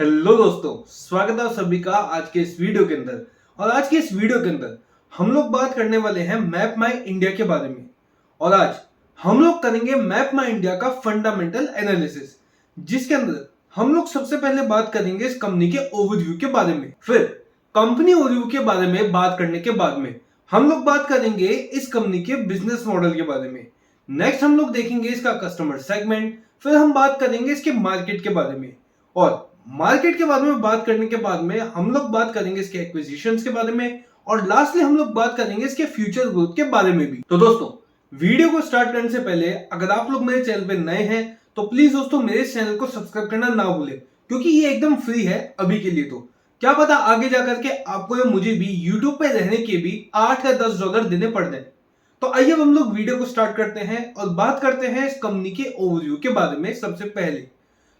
Hello दोस्तों, स्वागत है आप सभी का आज के इस वीडियो के अंदर। और आज के इस वीडियो के अंदर हम लोग बात करने वाले हैं मैप माई इंडिया के बारे में। और आज हम लोग करेंगे मैप माई इंडिया का फंडामेंटल एनालिसिस, जिसके अंदर हम लोग सबसे पहले बात करेंगे इस कंपनी के ओवरव्यू के बारे में। फिर कंपनी ओवरव्यू के बारे में बात करने के बाद में हम लोग बात करेंगे इस कंपनी के बिजनेस मॉडल के बारे में। नेक्स्ट हम लोग देखेंगे इसका कस्टमर सेगमेंट। फिर हम बात करेंगे इसके मार्केट के बारे में। और मार्केट के बारे में बात करने के बाद में हम लोग बात करेंगे इसके एक्विजिशंस के बारे में। और लास्टली हम लोग बात करेंगे इसके फ्यूचर ग्रोथ के बारे में भी। तो दोस्तों, वीडियो को स्टार्ट करने से पहले अगर आप लोग मेरे चैनल पे नए हैं तो प्लीज दोस्तों मेरे चैनल को सब्सक्राइब करना ना भूलें, क्योंकि ये एकदम फ्री है अभी के लिए। तो क्या पता आगे जाकर के आपको या मुझे भी यूट्यूब पे रहने के भी $8 या $10 देने पड़ जाए। तो आइए हम लोग वीडियो को स्टार्ट करते हैं और बात करते हैं इस कंपनी के ओवरव्यू के बारे में। सबसे पहले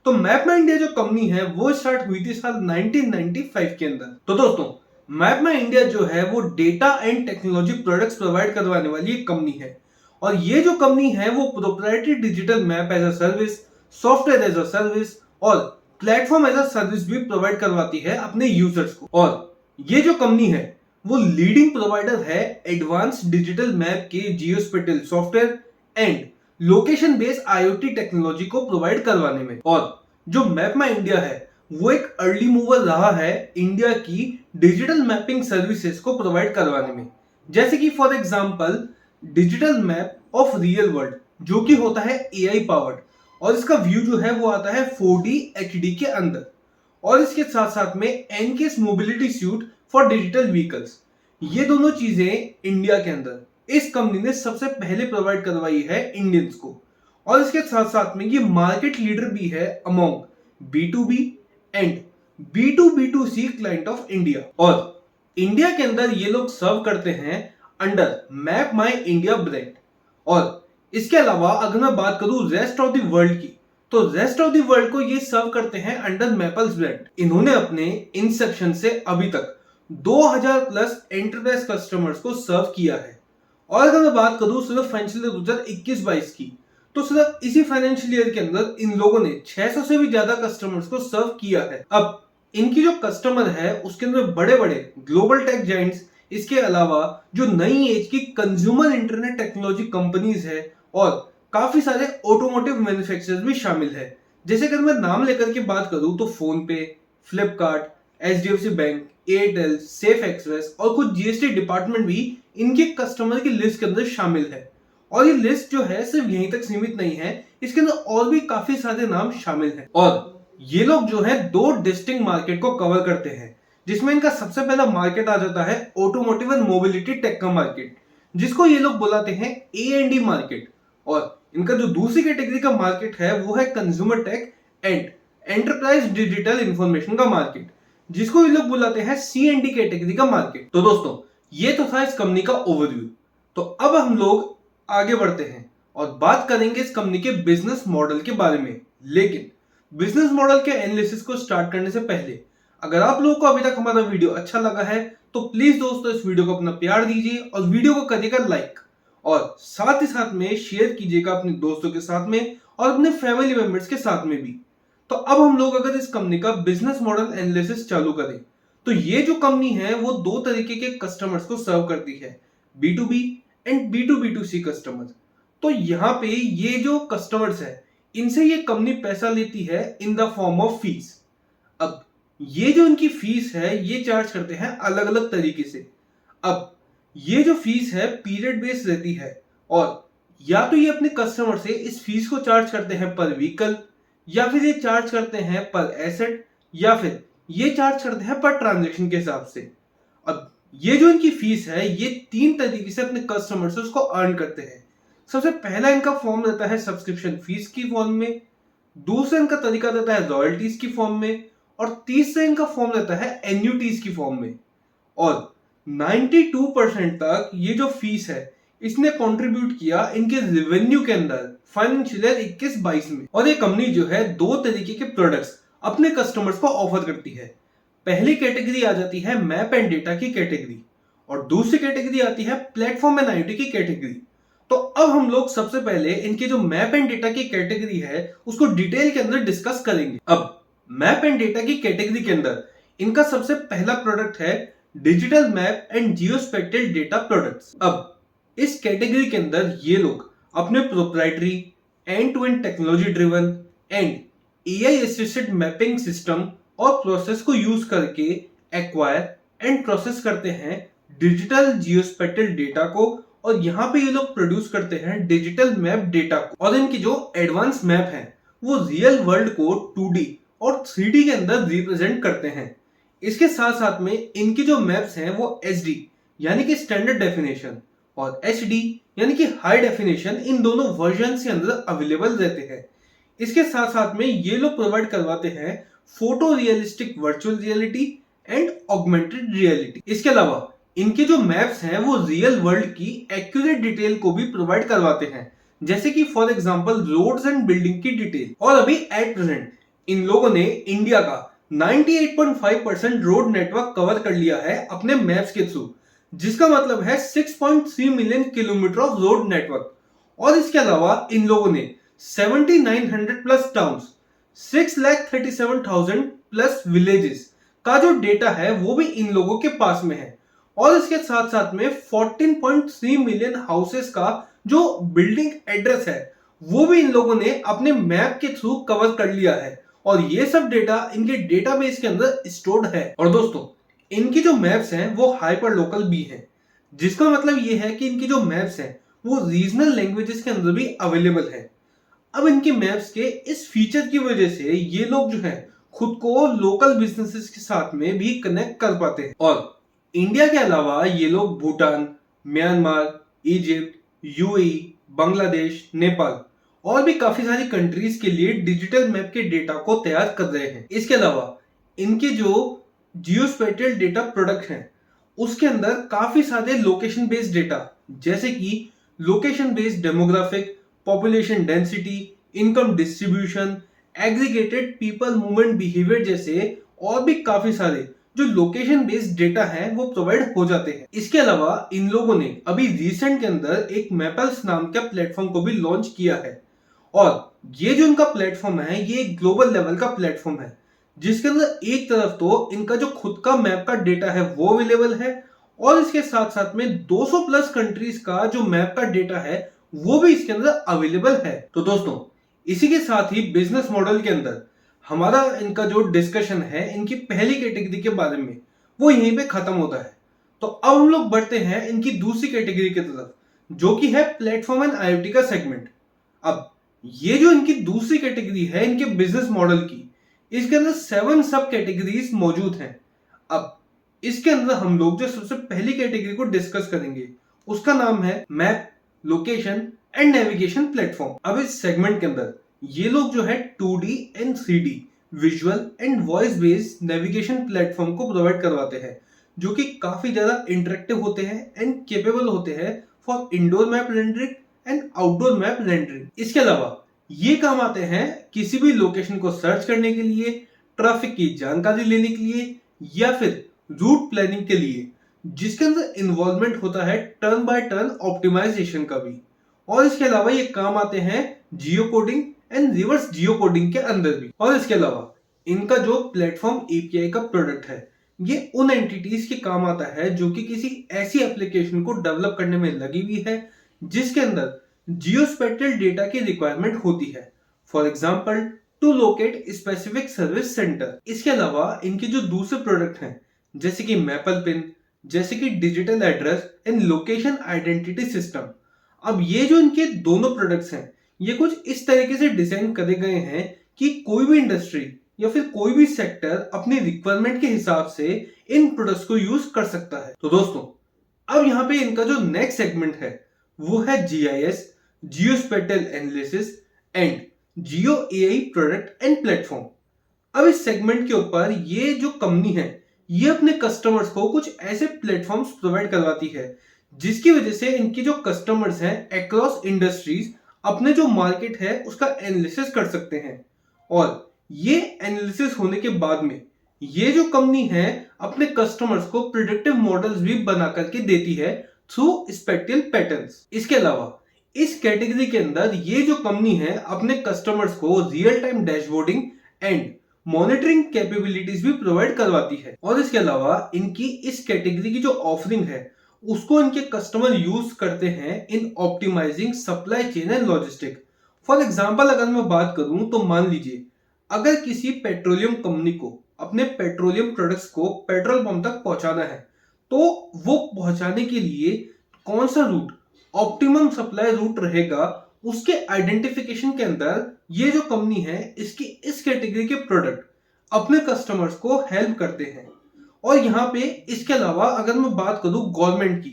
तो मैप माई इंडिया जो कंपनी है वो स्टार्ट हुई थी साल 1995 के अंदर। तो दोस्तों, मैप माई इंडिया जो है वो data and technology products provide करवाने वाली एक कंपनी है। और ये जो कंपनी है वो proprietary digital map as a service, software as a service और प्लेटफॉर्म एज अ सर्विस भी प्रोवाइड करवाती है अपने यूजर्स को। और ये जो कंपनी है वो लीडिंग प्रोवाइडर है एडवांस डिजिटल मैप के geospatial software and location based IoT technology को प्रोवाइड करवाने में। और जो मैप माई इंडिया है वो एक अर्ली मूवर रहा है इंडिया की डिजिटल मैपिंग सर्विसेज को प्रोवाइड करवाने में। जैसे कि for example digital map of real world, जो कि होता है एआई पावर्ड, और इसका व्यू जो है वो आता है 4D HD के अंदर। और इसके साथ साथ में एनकेस mobility suite for digital vehicles, ये दोनों चीजें इंडिया के अंदर इस कंपनी ने सबसे पहले प्रोवाइड करवाई है इंडियंस को। और इसके साथ साथ में ये मार्केट लीडर भी है among B2B and B2B2C client of India. और इंडिया के अंदर ये लोग सर्व करते हैं अंडर मैप माई इंडिया ब्रांड। और इसके अलावा अगर मैं बात करूं रेस्ट ऑफ द वर्ल्ड की, तो रेस्ट ऑफ द वर्ल्ड को ये सर्व करते हैं अंडर मैपल्स ब्रांड। इन्होंने अपने इंसेप्शन से अभी तक 2000 प्लस एंटरप्राइज कस्टमर्स को सर्व किया है। और अगर मैं बात करूं सिर्फ फाइनेंशियल ईयर 2021-22 की, तो सिर्फ इसी फाइनेंशियल ईयर के अंदर इन लोगों ने 600 से भी ज्यादा कस्टमर्स को सर्व किया है। अब इनकी जो कस्टमर है उसके अंदर बड़े बड़े ग्लोबल टेक जाइंट्स, इसके अलावा जो नई एज की कंज्यूमर इंटरनेट टेक्नोलॉजी कंपनीज है और काफी सारे ऑटोमोटिव मैन्युफैक्चरर्स भी शामिल है। जैसे अगर मैं नाम लेकर के बात करूं तो फोन पे, Flipkart, HDFC bank, Airtel, safe express और कुछ जीएसटी डिपार्टमेंट भी इनके कस्टमर की लिस्ट के अंदर शामिल है। और ये लिस्ट जो है सिर्फ यहीं तक सीमित नहीं है, इसके अंदर और भी काफी सारे नाम शामिल हैं। और ये लोग जो है दो डिस्टिंक्ट मार्केट को कवर करते हैं, जिसमें इनका सबसे पहला मार्केट आ जाता है ऑटोमोटिव एंड मोबिलिटी टेक का मार्केट, जिसको ये लोग बुलाते हैं A&D मार्केट। और इनका जो दूसरी कैटेगरी का मार्केट है वो है consumer tech and enterprise digital information का मार्केट, जिसको ये लोग बुलाते हैं C&D कैटेगरी का मार्केट। तो दोस्तों, ये तो था इस कंपनी का ओवरव्यू। तो अब हम लोग आगे बढ़ते हैं और बात करेंगे इस कंपनी के बिजनेस मॉडल के बारे में। लेकिन बिजनेस मॉडल के एनालिसिस को स्टार्ट करने से पहले अगर आप लोगों को अभी तक हमारा वीडियो अच्छा लगा है तो प्लीज दोस्तों इस वीडियो को अपना प्यार दीजिए और वीडियो को करिएगा लाइक, और साथ ही साथ में शेयर कीजिएगा अपने दोस्तों के साथ में और अपने फैमिली मेंबर्स के साथ में भी। तो अब हम लोग अगर इस कंपनी का बिजनेस मॉडल एनालिसिस चालू करें तो ये जो कंपनी है वो दो तरीके के कस्टमर्स को सर्व करती है, B2B एंड B2B2C कस्टमर। तो यहाँ पे ये जो कस्टमर्स है इनसे ये कंपनी पैसा लेती है in the form of fees. अब ये जो इनकी फीस है ये चार्ज करते हैं अलग अलग तरीके से। अब ये जो फीस है पीरियड बेस्ड रहती है, और या तो ये अपने कस्टमर से इस फीस को चार्ज करते हैं पर व्हीकल, या फिर ये चार्ज करते हैं पर एसेट, या फिर ये चार्ज करते हैं पर ट्रांजैक्शन के हिसाब से। अब ये जो इनकी फीस है ये 3 तरीके से अपने कस्टमर से उसको अर्न करते हैं। सबसे पहला इनका फॉर्म रहता है सब्सक्रिप्शन फीस की फॉर्म में, दूसरा इनका तरीका रहता है रॉयल्टीज की फॉर्म में, और तीसरा इनका फॉर्म रहता है एन्युटीज की फॉर्म में। और 92% तक ये जो फीस है इसने कंट्रीब्यूट किया इनके रेवेन्यू के अंदर फाइनेंशियल ईयर 21-22 में। और ये कंपनी जो है दो तरीके के प्रोडक्ट्स अपने कस्टमर्स को ऑफर करती है। पहली कैटेगरी आ जाती है मैप एंड डेटा की कैटेगरी, और दूसरी कैटेगरी आती है प्लेटफॉर्म एंड आईओटी की कैटेगरी। तो अब हम लोग सबसे पहले इनके जो मैप एंड डेटा की कैटेगरी है उसको डिटेल के अंदर डिस्कस करेंगे। अब मैप एंड डेटा की कैटेगरी के अंदर इनका सबसे पहला प्रोडक्ट है digital map and geospatial data products. अब इस कैटेगरी के अंदर ये लोग अपने proprietary end to and technology driven and AI assisted mapping system और प्रोसेस को यूज करके एक्वायर एंड प्रोसेस करते हैं डिजिटल जियोस्पेक्टियल डेटा को, और यहाँ पे ये लोग प्रोड्यूस करते हैं डिजिटल मैप डेटा को। और इनकी जो एडवांस मैप है वो रियल वर्ल्ड को 2D और 3D के अंदर रिप्रेजेंट करते हैं। इसके साथ साथ में इनकी जो मैप्स हैं वो HD यानी कि स्टैंडर्ड डेफिनेशन और HD यानी कि हाई डेफिनेशन इन दोनों वर्जन के अंदर अवेलेबल रहते हैं। इसके साथ साथ में ये लोग प्रोवाइड करवाते हैं photo realistic virtual reality and augmented reality. इसके अलावा इनके जो मैप्स हैं वो रियल वर्ल्ड की एक्यूरेट डिटेल को भी प्रोवाइड करवाते हैं, जैसे कि for example roads and building की डिटेल। और अभी एट प्रेजेंट इन लोगों ने इंडिया का 98.5% रोड नेटवर्क कवर कर लिया है अपने मैप्स के थ्रू, जिसका मतलब है 6.3 million kilometre of road network. और इसके अलावा इन लोगों ने 7900 प्लस टाउन्स, 6,37,000 प्लस विलेजेस का जो डेटा है वो भी इन लोगों के पास में है। और इसके साथ साथ में 14.3 मिलियन हाउसेस का जो बिल्डिंग एड्रेस है वो भी इन लोगों ने अपने मैप के थ्रू कवर कर लिया है, और ये सब डेटा इनके डेटाबेस के अंदर स्टोर्ड है। और दोस्तों इनकी जो मैप्स हैं वो हाइपर लोकल भी हैं, जिसका मतलब ये है कि इनकी जो मैप्स हैं वो रीजनल लैंग्वेजेस के अंदर भी अवेलेबल है। अब इनके मैप्स के इस फीचर की वजह से ये लोग जो है खुद को लोकल बिजनेसेस के साथ में भी कनेक्ट कर पाते हैं। और इंडिया के अलावा ये लोग Bhutan, Myanmar, Egypt, UAE, Bangladesh, Nepal और भी काफी सारी कंट्रीज के लिए डिजिटल मैप के डेटा को तैयार कर रहे हैं। इसके अलावा इनके जो जियोस्पेटियल डेटा प्रोडक्ट हैं उसके अंदर काफी सारे लोकेशन बेस्ड डेटा, जैसे कि location based demographic, population density, income distribution, aggregated people movement behaviour जैसे और भी काफी सारे जो लोकेशन बेस्ड डेटा है वो प्रोवाइड हो जाते हैं। इसके अलावा इन लोगों ने अभी रिसेंट के अंदर एक मैपल्स नाम का प्लेटफॉर्म को भी लॉन्च किया है, और ये जो इनका प्लेटफॉर्म है ये एक ग्लोबल लेवल का प्लेटफॉर्म है, जिसके अंदर एक तरफ तो इनका जो खुद का मैप का डेटा है वो अवेलेबल है, और इसके साथ साथ में 200 प्लस कंट्रीज का जो मैप का डेटा है वो भी इसके अंदर अवेलेबल है। तो दोस्तों इसी के साथ ही बिजनेस मॉडल के अंदर हमारा इनका जो डिस्कशन है इनकी पहली कैटेगरी के बारे में वो यहीं पे खत्म होता है। तो अब हम लोग बढ़ते हैं इनकी दूसरी कैटेगरी की तरफ, जो कि है प्लेटफॉर्म एंड आईओटी का सेगमेंट। अब ये जो इनकी दूसरी कैटेगरी है इनके बिजनेस मॉडल की, इसके अंदर 7 सब कैटेगरीज मौजूद हैं। अब इसके अंदर हम लोग जो सबसे पहली कैटेगरी को डिस्कस करेंगे उसका नाम है map, location and navigation platform. अब इस सेगमेंट के अंदर ये लोग जो है 2D and 3D visual and voice based navigation platform को प्रोवाइड करवाते हैं, जो कि काफी ज्यादा इंटरेक्टिव होते हैं एंड केपेबल होते हैं for indoor map rendering and outdoor map rendering. इसके अलावा ये काम आते हैं किसी भी लोकेशन को सर्च करने के लिए, ट्रैफिक की जानकारी लेने के लिए, या फिर रूट प्लानिंग के लिए, जिसके अंदर इन्वॉल्वमेंट होता है टर्न बाय टर्न ऑप्टिमाइजेशन का भी। और इसके अलावा ये काम आते हैं geocoding and reverse geocoding के अंदर भी। और इसके अलावा इनका जो प्लेटफॉर्म एपीआई का प्रोडक्ट है ये उन एंटिटीज के काम आता है जो कि किसी ऐसी एप्लीकेशन को डेवलप करने में लगी हुई है जिसके अंदर जियोस्पेटियल डेटा की रिक्वायरमेंट होती है, for example to locate specific service centre. इसके अलावा इनके जो दूसरे प्रोडक्ट हैं जैसे कि मैपल पिन, जैसे कि digital address and location identity system. अब ये जो इनके दोनों प्रोडक्ट्स हैं ये कुछ इस तरीके से डिजाइन करे गए हैं कि कोई भी इंडस्ट्री या फिर कोई भी सेक्टर अपनी रिक्वायरमेंट के हिसाब से इन प्रोडक्ट्स को यूज कर सकता है। तो दोस्तों अब यहाँ पे इनका जो नेक्स्ट सेगमेंट है वो है GIS, geospatial analysis and geo AI product and platform. अब इस सेगमेंट के ऊपर ये जो कंपनी है ये अपने कस्टमर्स को कुछ ऐसे प्लेटफॉर्म्स प्रोवाइड करवाती है जिसकी वजह से इनके जो कस्टमर्स हैं अक्रॉस इंडस्ट्रीज अपने जो मार्केट है उसका एनालिसिस कर सकते हैं, और ये एनालिसिस होने के बाद में ये जो कंपनी है अपने कस्टमर्स को प्रिडिक्टिव मॉडल्स भी बना करके देती है थ्रू स्पेक्ट्रल पैटर्न्स। इसके अलावा इस कैटेगरी के अंदर ये जो कंपनी है अपने कस्टमर्स को real time dashboarding and monitoring capabilities भी प्रोवाइड करवाती है। और इसके अलावा इनकी इस कैटेगरी की जो ऑफरिंग है उसको इनके कस्टमर यूज करते हैं in optimising supply chain and logistic. For example अगर मैं बात करूं तो मान लीजिए अगर किसी पेट्रोलियम कंपनी को अपने पेट्रोलियम प्रोडक्ट्स को पेट्रोल पंप तक पहुंचाना है तो वो पहुंचाने के लिए कौन सा रूट ऑप्टिमम सप्लाई रूट रहेगा, उसके आइडेंटिफिकेशन के अंदर ये जो कंपनी है इसकी इस कैटेगरी के प्रोडक्ट अपने कस्टमर्स को हेल्प करते हैं। और यहाँ पे इसके अलावा अगर मैं बात करूं गवर्नमेंट की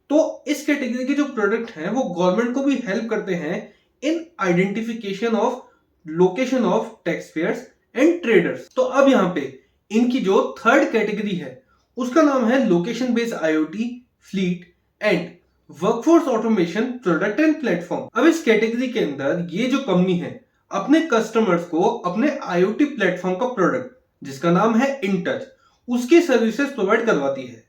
तो इस कैटेगरी के जो प्रोडक्ट हैं वो गवर्नमेंट को भी हेल्प करते हैं in identification of location of tax payers and traders. तो अब यहाँ पे इनकी जो थर्ड कैटेगरी है उसका नाम है location based IoT fleet and workforce automation product and platform. अब इस कैटेगरी के अंदर ये जो कंपनी है अपने कस्टमर्स को अपने आईओटी प्लेटफॉर्म का प्रोडक्ट जिसका नाम है इनटच उसकी सर्विसेज प्रोवाइड करवाती है।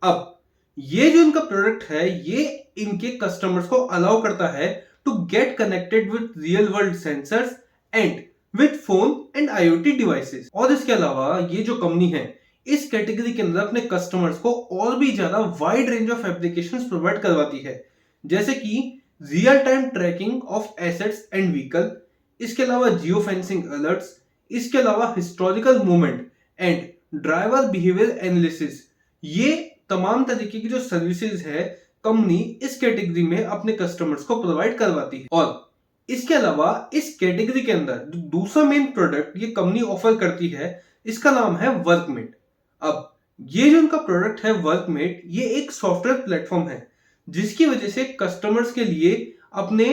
अब ये जो इनका प्रोडक्ट है ये इनके कस्टमर्स को अलाउ करता है to get connected with real world sensors and with phone and IoT devices. और इसके अलावा ये जो कंपनी है इस कैटेगरी के अंदर अपने कस्टमर्स को और भी ज्यादा wide range of applications provide करवाती है, जैसे कि real time tracking of assets and vehicle, इसके अलावा जियो फेंसिंग अलर्ट्स, इसके अलावा historical movement and driver behaviour analysis. ये तमाम तरीके की जो सर्विसेज है कंपनी इस कैटेगरी में अपने कस्टमर्स को प्रोवाइड करवाती है। और इसके अलावा इस कैटेगरी के अंदर दूसरा मेन प्रोडक्ट ये कंपनी ऑफर करती है इसका नाम है वर्कमेट। अब ये जो इनका प्रोडक्ट है वर्कमेट ये एक सॉफ्टवेयर प्लेटफॉर्म है जिसकी वजह से कस्टमर्स के लिए अपने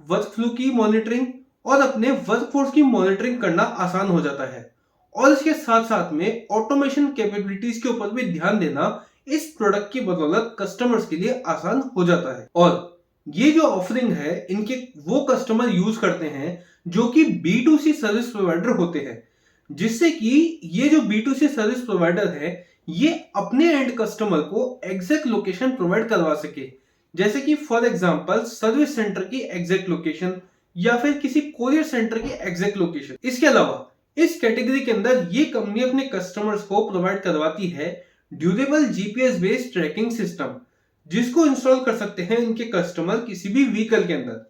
वर्क फ्लो की मॉनिटरिंग और अपने वर्कफोर्स की मॉनिटरिंग करना आसान हो जाता है। और इसके साथ साथ में ऑटोमेशन कैपेबिलिटीज के ऊपर भी ध्यान देना इस प्रोडक्ट की बदौलत कस्टमर्स के लिए आसान हो जाता है। और ये जो ऑफरिंग है इनके वो कस्टमर यूज करते हैं जो कि B2C सर्विस प्रोवाइडर होते हैं, जिससे कि ये जो B2C सर्विस प्रोवाइडर है ये अपने एंड कस्टमर को एग्जैक्ट लोकेशन प्रोवाइड करवा सके, जैसे कि फॉर एग्जांपल सर्विस सेंटर की एग्जैक्ट लोकेशन या फिर किसी कोरियर सेंटर की एग्जैक्ट लोकेशन। इसके अलावा इस कैटेगरी के अंदर ये कंपनी अपने कस्टमर्स को प्रोवाइड करवाती है durable GPS based tracking system, जिसको इंस्टॉल कर सकते हैं इनके कस्टमर किसी भी व्हीकल के अंदर।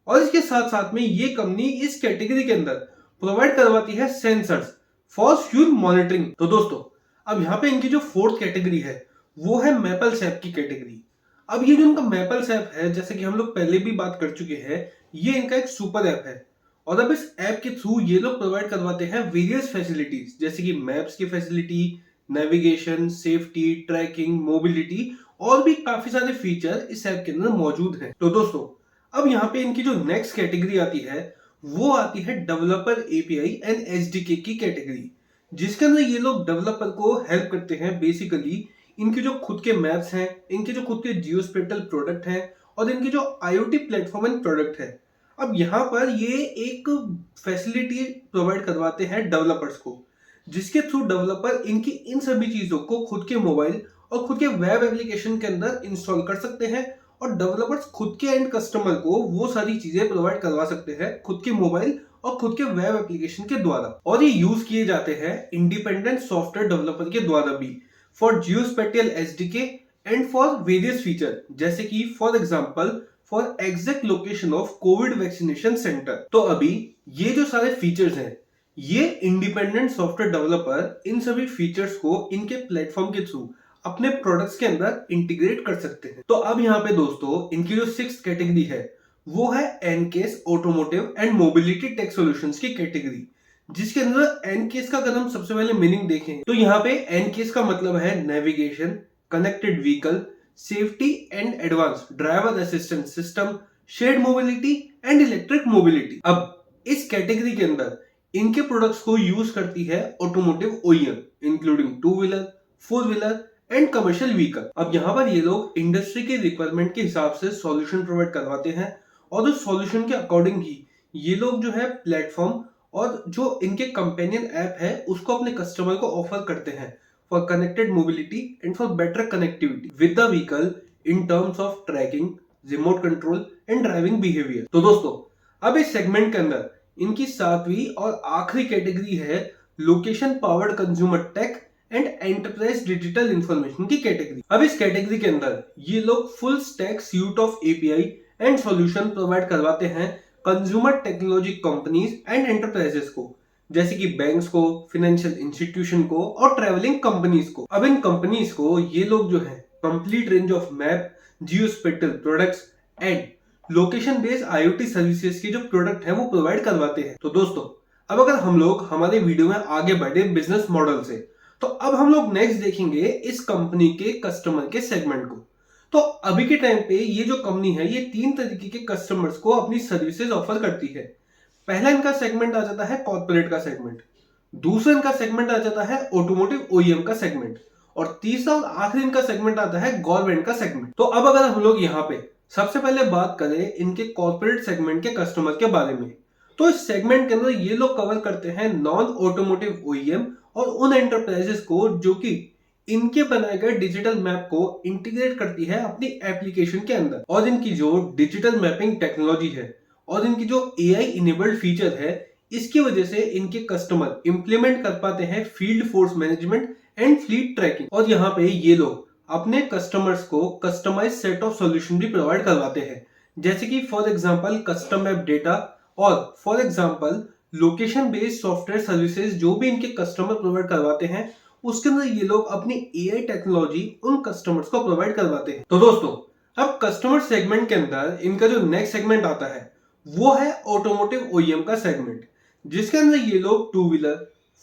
और इसके साथ साथ में ये कंपनी इस कैटेगरी के अंदर प्रोवाइड करवाती है सेंसर्स फॉर फ्यूल मॉनिटरिंग। तो दोस्तों अब यहाँ पे इनकी जो फोर्थ कैटेगरी है वो है मैपल्स ऐप की कैटेगरी। अब ये जो इनका मैपल्स ऐप है जैसे कि हम लोग पहले भी बात कर चुके हैं ये इनका एक सुपर ऐप है। और अब इस ऐप के थ्रू ये लोग प्रोवाइड करवाते हैं वेरियस फैसिलिटीज जैसे कि मैप्स की facility, navigation, safety, tracking, mobility और भी काफी सारे फीचर इस ऐप के अंदर मौजूद हैं। तो दोस्तों अब यहाँ पे इनकी जो नेक्स्ट कैटेगरी आती है वो आती है डेवलपर एपीआई एंड एसडीके की कैटेगरी, जिसके अंदर ये लोग डेवलपर को हेल्प करते हैं बेसिकली इनके जो खुद के मैप्स हैं, इनके जो खुद के जियोस्पेटियल प्रोडक्ट हैं और इनके जो आईओटी प्लेटफॉर्म एंड प्रोडक्ट है। अब यहाँ पर ये एक फैसिलिटी प्रोवाइड करवाते हैं डेवलपर्स को, जिसके थ्रू डेवलपर इनकी इन सभी चीजों को खुद के मोबाइल और खुद के वेब एप्लीकेशन के अंदर इंस्टॉल कर सकते हैं और डेवलपर्स खुद के एंड कस्टमर को वो सारी चीजें प्रोवाइड करवा सकते हैं खुद के मोबाइल और खुद के वेब एप्लीकेशन के द्वारा। और ये यूज किए जाते हैं इंडिपेंडेंट सॉफ्टवेयर डेवलपर के द्वारा भी for geospatial SDK and for various feature, जैसे कि for example for exact location of Covid vaccination centre. तो अभी ये जो सारे फीचर्स हैं ये इंडिपेंडेंट सॉफ्टवेयर डेवलपर इन सभी फीचर्स को इनके प्लेटफॉर्म के थ्रू अपने प्रोडक्ट्स के अंदर इंटीग्रेट कर सकते हैं। तो अब यहाँ पे दोस्तों इनकी जो सिक्स्थ कैटेगरी है वो है एनकेस automotive and mobility tech solutions की कैटेगरी, जिसके अंदर एनकेस का अगर हम सबसे पहले मीनिंग देखें तो यहाँ पे एनकेस का मतलब है navigation, connected vehicle, safety and advance driver assistance system, shared mobility and electric mobility. अब इस कैटेगरी के अंदर इनके प्रोडक्ट्स को यूज करती है automotive OEM including two wheeler, four wheeler and commercial vehicle. अब यहाँ पर ये लोग इंडस्ट्री के रिक्वायरमेंट के हिसाब से सॉल्यूशन प्रोवाइड करवाते हैं और उस सॉल्यूशन के अकॉर्डिंग ही ये लोग जो है प्लेटफॉर्म और जो इनके कंपेनियन ऐप है उसको अपने कस्टमर को ऑफर करते हैं for connected mobility and for better connectivity with the vehicle in terms of tracking, remote control and driving behaviour. तो दोस्तों अब इस सेगमेंट के अंदर इनकी सातवीं और आखिरी कैटेगरी है location powered consumer tech and enterprise digital information की कैटेगरी। अब इस कैटेगरी के अंदर ये लोग full stack suite of API and solution provide करवाते हैं consumer technology companies and enterprises को, जैसे कि बैंक्स को, फाइनेंशियल इंस्टीट्यूशन को और ट्रैवलिंग कंपनीज को। अब इन कंपनीज को ये लोग जो है complete range of map, geospatial products and location based IoT services के जो प्रोडक्ट है वो प्रोवाइड करवाते हैं। तो दोस्तों, अब अगर हम लोग हमारे वीडियो में आगे बढ़े बिजनेस मॉडल से, तो अब हम लोग नेक्स्ट देखेंगे इस कंपनी के कस्टमर के सेगमेंट को। तो अभी के टाइम पे ये जो कंपनी है ये 3 तरीके के कस्टमर्स को अपनी सर्विसेज ऑफर करती है। पहला इनका सेगमेंट आ जाता है कॉर्पोरेट का सेगमेंट, दूसरा इनका सेगमेंट आ जाता है ऑटोमोटिव ओईएम का सेगमेंट, और तीसरा और आखिरी इनका सेगमेंट आता है गवर्नमेंट का सेगमेंट। तो अब अगर हम लोग यहाँ पे सबसे पहले बात करें इनके कॉर्पोरेट सेगमेंट के कस्टमर के बारे में, तो इस सेगमेंट के अंदर ये लोग कवर करते हैं नॉन ऑटोमोटिव ओईएम और उन एंटरप्राइजेस को जो कि इनके बनाए गए डिजिटल मैप को इंटीग्रेट करती है अपनी एप्लीकेशन के अंदर। और इनकी जो डिजिटल मैपिंग टेक्नोलॉजी है और इनकी जो एआई इनेबल्ड फीचर है, इसकी वजह से इनके कस्टमर इंप्लीमेंट कर पाते हैं field force management and fleet tracking. और यहाँ पे ये लोग अपने कस्टमर्स को कस्टमाइज सेट ऑफ सॉल्यूशन भी प्रोवाइड करवाते हैं, जैसे कि for example custom map data और for example location based software services जो भी इनके कस्टमर प्रोवाइड करवाते हैं, उसके अंदर ये लोग अपनी एआई टेक्नोलॉजी उन कस्टमर्स को प्रोवाइड करवाते हैं। तो दोस्तों, अब कस्टमर सेगमेंट के अंदर इनका जो नेक्स्ट सेगमेंट आता है वो है ऑटोमोटिव ओईएम का सेगमेंट, जिसके अंदर ये लोग 2 wheeler,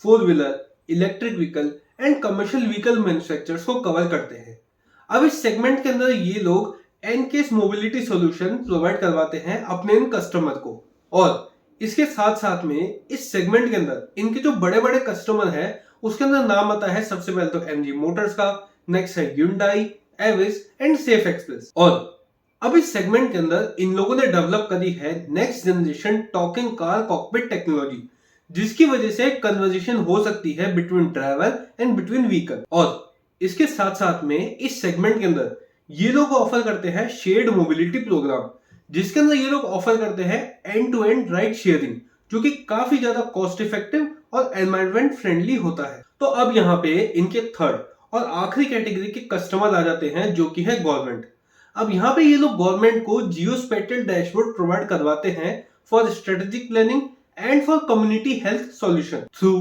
4 wheeler, electric vehicle and commercial vehicle manufacturers को कवर करते हैं। अब इस सेगमेंट के अंदर ये लोग एनकेस मोबिलिटी सॉल्यूशन प्रोवाइड करवाते हैं अपने इन कस्टमर को, और इसके साथ साथ में इस सेगमेंट के अंदर इनके जो बड़े बड़े कस्टमर हैं उसके अंदर नाम आता है सबसे पहले तो एमजी मोटर्स का, नेक्स्ट है Hyundai, Aves and safe express. और अब इस सेगमेंट के अंदर इन लोगों ने डेवलप करी है next generation talking car cockpit technology, जिसकी वजह से कन्वर्सेशन हो सकती है between driver and between vehicle. और इसके साथ साथ में इस सेगमेंट के अंदर ये लोग ऑफर करते हैं शेयर्ड मोबिलिटी प्रोग्राम, जिसके अंदर ये लोग ऑफर करते हैं end to end ride sharing, जो कि काफी ज्यादा कॉस्ट इफेक्टिव और एनवायरमेंट फ्रेंडली होता है। तो अब यहाँ पे इनके थर्ड और आखिरी कैटेगरी के कस्टमर आ जाते हैं, जो कि है गवर्नमेंट। अब यहाँ पे ये लोग गवर्नमेंट को जियोस्पेटियल डैशबोर्ड प्रोवाइड करवाते हैं for strategic planning and for community health solution through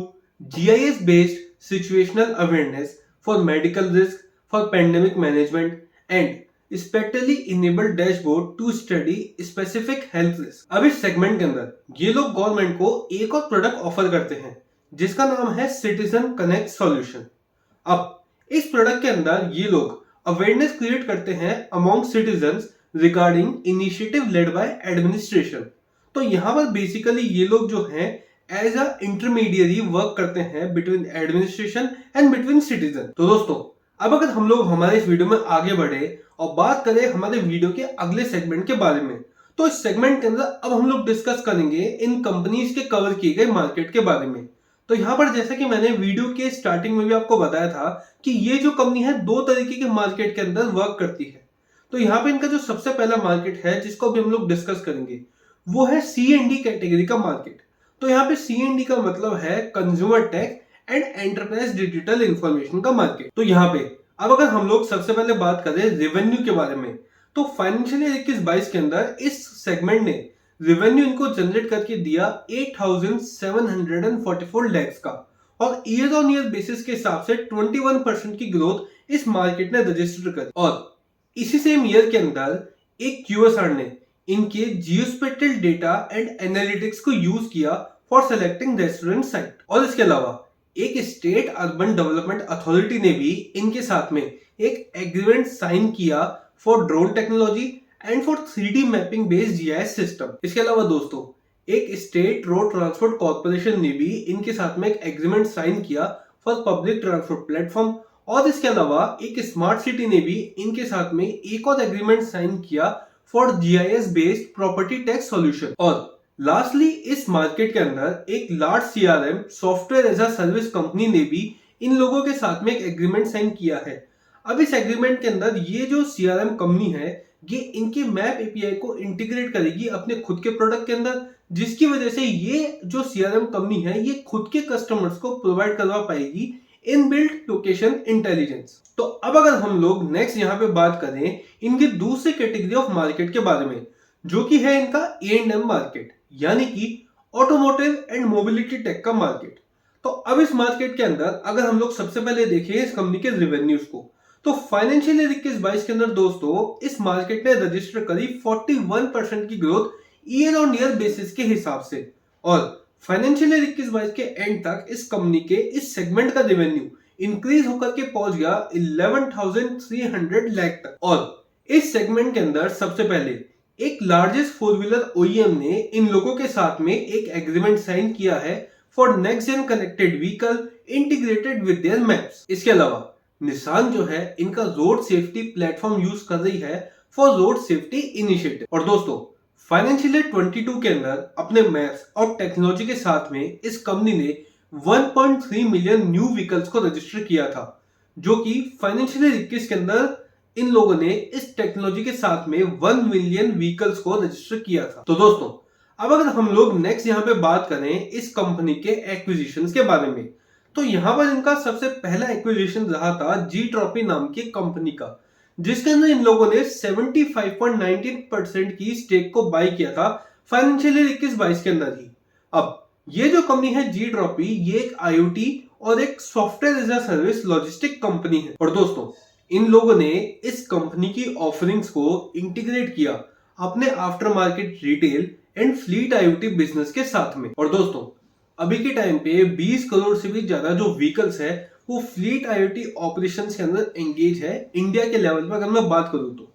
GIS based situational awareness for medical risk, for pandemic management and spectrally enabled dashboard to study specific health risk. अब इस segment के अंदर ये लोग government को एक और प्रोडक्ट ऑफर करते हैं जिसका नाम है सिटीजन कनेक्ट सॉल्यूशन। अब इस प्रोडक्ट के अंदर ये लोग अवेयरनेस क्रिएट करते हैं among citizens regarding initiative led by administration. तो यहाँ पर बेसिकली ये लोग जो हैं एज अ इंटरमीडियरी वर्क करते हैं between administration and between citizen. तो दोस्तों, अब अगर हम लोग हमारे इस वीडियो में आगे बढ़े और बात करें हमारे वीडियो के अगले सेगमेंट के बारे में, तो इस सेगमेंट के अंदर अब हम लोग डिस्कस करेंगे इन कंपनीज के कवर किए गए मार्केट के बारे में। तो यहाँ पर जैसा कि मैंने वीडियो के स्टार्टिंग में भी आपको बताया था कि ये जो कंपनी है 2 तरीके के मार्केट के अंदर वर्क करती है। तो यहाँ पे इनका जो सबसे पहला मार्केट है जिसको अभी हम लोग डिस्कस करेंगे वो है C&D कैटेगरी का मार्केट। तो यहाँ पे C&D का मतलब है consumer tech and enterprise digital information का मार्केट। तो यहाँ पे अब अगर हम लोग सबसे पहले बात करें रेवेन्यू के बारे में, तो फाइनेंशियल ईयर 21-22 के अंदर इस सेगमेंट ने रेवेन्यू इनको जनरेट करके दिया 8,744 लैक्स का, और ईयर ऑन ईयर बेसिस के हिसाब से 21% की ग्रोथ इस मार्केट ने रजिस्टर कर। और इसी सेम ईयर के अंदर एक QSR ने इनके जियोस्पेटियल डेटा एंड एनालिटिक्स को यूज किया फॉर सेलेक्टिंग रेस्टोरेंट साइट। और इसके अलावा एक स्टेट अर्बन डेवलपमेंट अथॉरिटी ने भी इनके साथ में एक एग्रीमेंट साइन किया for drone technology and for 3D mapping based GIS system. इसके अलावा दोस्तों, एक स्टेट रोड ट्रांसपोर्ट कॉर्पोरेशन ने भी इनके साथ में एक एग्रीमेंट साइन किया फॉर पब्लिक ट्रांसपोर्ट प्लेटफॉर्म। और इसके अलावा एक स्मार्ट सिटी ने भी इनके साथ में एक और एग्रीमेंट साइन किया for GIS based property tax solution. और लास्टली इस मार्केट के अंदर एक large CRM software as a service company ने भी इन लोगों के साथ में एक एग्रीमेंट साइन किया है। अब इस एग्रीमेंट के अंदर ये जो CRM कंपनी है ये इनके मैप एपीआई को इंटीग्रेट करेगी अपने खुद के प्रोडक्ट के अंदर, जिसकी वजह से ये जो सीआरएम कंपनी है ये खुद के कस्टमर्स को प्रोवाइड करवा पाएगी इनबिल्ट लोकेशन इंटेलिजेंस। तो अब अगर हम लोग नेक्स्ट यहाँ पे बात करें इनकी दूसरी कैटेगरी ऑफ मार्केट के बारे में, जो कि है इनका E&M मार्केट, यानी कि ऑटोमोटिव एंड मोबिलिटी टेक का मार्केट। तो अब इस मार्केट के अंदर अगर हम लोग सबसे पहले देखें इस कंपनी के रेवेन्यूज को, तो फाइनेंशियल ईयर 21-22 के अंदर दोस्तों इस मार्केट ने रजिस्टर करी 41% की growth year on year basis के हिसाब से, और फाइनेंशियल ईयर 21-22 के एंड तक इस कंपनी के इस सेगमेंट का रेवेन्यू इंक्रीज होकर के पहुंच गया 11,300 लाख तक। और इस सेगमेंट के अंदर सबसे पहले एक लार्जेस्ट फोर व्हीलर ओईएम ने इन लोगों के साथ में एक एग्रीमेंट साइन किया है for next gen connected vehicle integrated with their maps. इसके अलावा निसान जो है इनका रोड सेफ्टी प्लेटफॉर्म यूज कर रही है फॉर रोड सेफ्टी इनिशिएटिव। और दोस्तों फाइनेंशियल ईयर 22 के अंदर अपने मैप्स और टेक्नोलॉजी के साथ में इस कंपनी ने 1.3 मिलियन न्यू व्हीकल्स को रजिस्टर किया था, जो कि फाइनेंशियल ईयर 21 के अंदर इन लोगों ने इस टेक्नोलॉजी के साथ में 1 मिलियन व्हीकल्स को रजिस्टर किया था। तो दोस्तों अब अगर हम लोग नेक्स्ट यहाँ पे बात करें इस कंपनी के एक्विजिशंस के बारे में, तो यहाँ पर इनका सबसे पहला एक्विजिशन रहा था Gtropy नाम की कंपनी का, जिसके अंदर इन लोगों ने 75.19% की स्टेक को बाय किया था फाइनेंशियल ईयर 21-22 के अंदर ही। अब ये जो कंपनी है Gtropy, ये एक IoT और एक software as a service logistic company है। और दोस्तों इन लोगों ने इस कंपनी की ऑफरिंग्स को इंटीग्रेट किया अपने after market retail and fleet IoT business के साथ में। और दोस्तों अभी के टाइम पे 20 करोड़ से भी ज्यादा जो व्हीकल्स है वो फ्लीट IoT ऑपरेशंस के अंदर एंगेज है इंडिया के लेवल पर अगर मैं बात करूं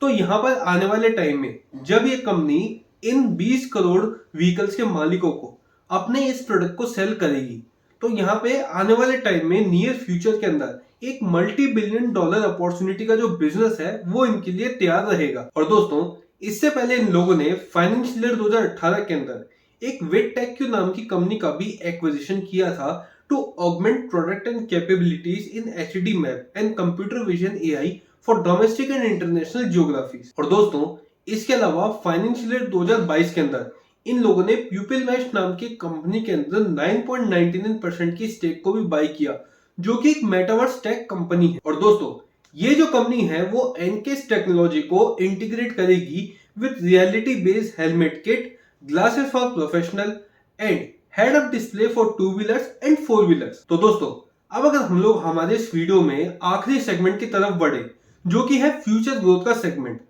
तो यहाँ पर आने वाले टाइम में जब ये कंपनी इन 20 करोड़ व्हीकल्स के मालिकों को अपने इस प्रोडक्ट को सेल करेगी, तो यहाँ पे आने वाले टाइम में नियर फ्यूचर के अंदर एक मल्टी बिलियन डॉलर अपॉर्चुनिटी का जो बिजनेस है वो इनके लिए तैयार रहेगा। और दोस्तों इससे पहले इन लोगों ने फाइनेंशियल ईयर 2018 के अंदर एक वेटटेक्यू नाम की कंपनी का भी एक्विजिशन किया था to augment product and capabilities in HD map and computer vision AI for domestic and international geographies. और दोस्तों इसके अलावा फाइनेंशियल ईयर 2022 के अंदर इन लोगों ने प्यूपिल मैश नाम की कंपनी के अंदर 9.99% की स्टेक को भी बाय किया, जो कि एक मेटावर्स टेक कंपनी है। और दोस्तों ये जो कंपनी है वो एनकेस टेक्नोलॉजी को इंटीग्रेट करेगी with reality based helmet kit, glasses for professional and head up display for 2 wheelers and 4 wheelers. तो दोस्तों अब अगर हम लोग हमारे इस वीडियो में आखिरी सेगमेंट की तरफ बढ़े, जो कि है फ्यूचर ग्रोथ का सेगमेंट,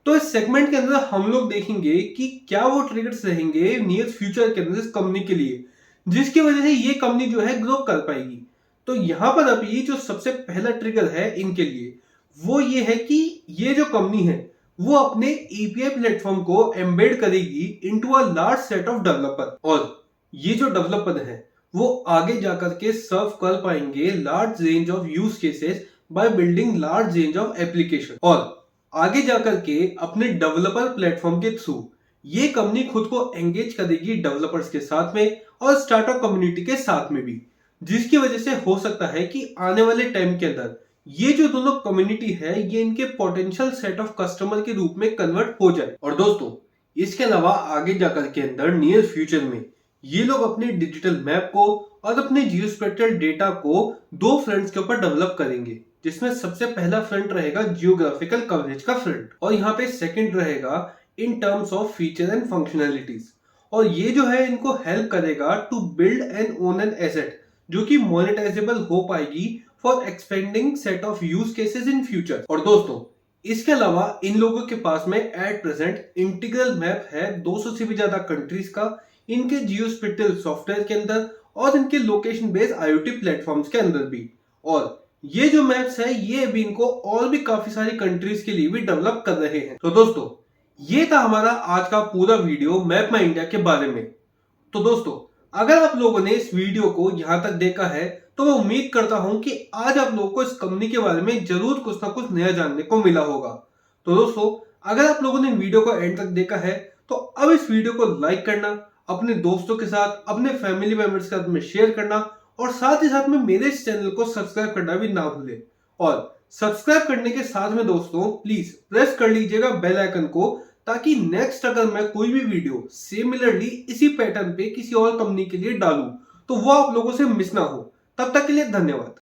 तो इस सेगमेंट के अंदर हम लोग देखेंगे कि क्या वो ट्रिगर्स रहेंगे नियर फ्यूचर के अंदर इस कंपनी के लिए, जिसकी वजह से ये कंपनी जो है ग्रो कर पाएगी। तो यहाँ पर अभी जो सबसे पहला ट्रिगर है इनके लिए वो ये है कि ये जो कंपनी है वो अपने API प्लेटफॉर्म को एम्बेड करेगी into a large set of developer, और ये जो डेवलपर है वो आगे जाकर के सर्व कर पाएंगे large range of use cases by building large range of application. और आगे जाकर के अपने डेवलपर प्लेटफॉर्म के थ्रू ये कंपनी खुद को एंगेज करेगी डेवलपर्स के साथ में और स्टार्टअप कम्युनिटी के साथ में भी, जिसकी वजह से हो सकता है कि आने वाले टाइम के अंदर ये जो दोनों कम्युनिटी है ये इनके पोटेंशियल सेट ऑफ कस्टमर के रूप में कन्वर्ट हो जाए। और दोस्तों इसके अलावा आगे जाकर के अंदर नियर फ्यूचर में ये लोग अपने डिजिटल मैप को और अपने जियोस्पेक्ट्रल डेटा को 2 फ्रंट्स के ऊपर डेवलप करेंगे, जिसमें सबसे पहला फ्रंट रहेगा जियोग्राफिकल कवरेज का फ्रंट, और यहाँ पे सेकंड रहेगा in terms of feature and functionalities. और ये जो है इनको हेल्प करेगा to build and own an asset जो कि मोनेटाइजेबल हो पाएगी for expanding set of use cases in future. और दोस्तों इसके अलावा इन लोगों के पास में एट प्रेजेंट इंटीग्रल मैप है 200 से भी ज्यादा कंट्रीज का इनके जियोस्पेक्ट्रल सॉफ्टवेयर के अंदर और इनके लोकेशन बेस्ड IoT प्लेटफॉर्म्स के अंदर भी। और ये जो मैप्स है ये अभी इनको और भी काफी सारी कंट्रीज के लिए भी डेवलप कर रहे हैं। तो दोस्तों ये था हमारा आज का पूरा वीडियो मैप माई इंडिया के बारे में। तो दोस्तों अगर आप लोगों ने इस वीडियो को यहाँ तक देखा है तो मैं उम्मीद करता हूं कि आज आप लोगों को इस कंपनी के बारे में जरूर कुछ ना कुछ नया जानने को मिला होगा। तो दोस्तों अगर आप लोगों ने वीडियो को एंड तक देखा है तो अब इस वीडियो को लाइक करना, अपने दोस्तों के साथ, अपने फैमिली मेंबर्स के साथ में शेयर करना, और साथ ही साथ में मेरे इस चैनल को सब्सक्राइब करना भी ना भूलें। और सब्सक्राइब करने के साथ में दोस्तों प्लीज प्रेस कर लीजिएगा बेल आइकन को, ताकि नेक्स्ट अगर मैं कोई भी वीडियो सिमिलरली इसी पैटर्न पे किसी और कंपनी के लिए डालूं तो वो आप लोगों से मिस ना हो। तब तक के लिए धन्यवाद।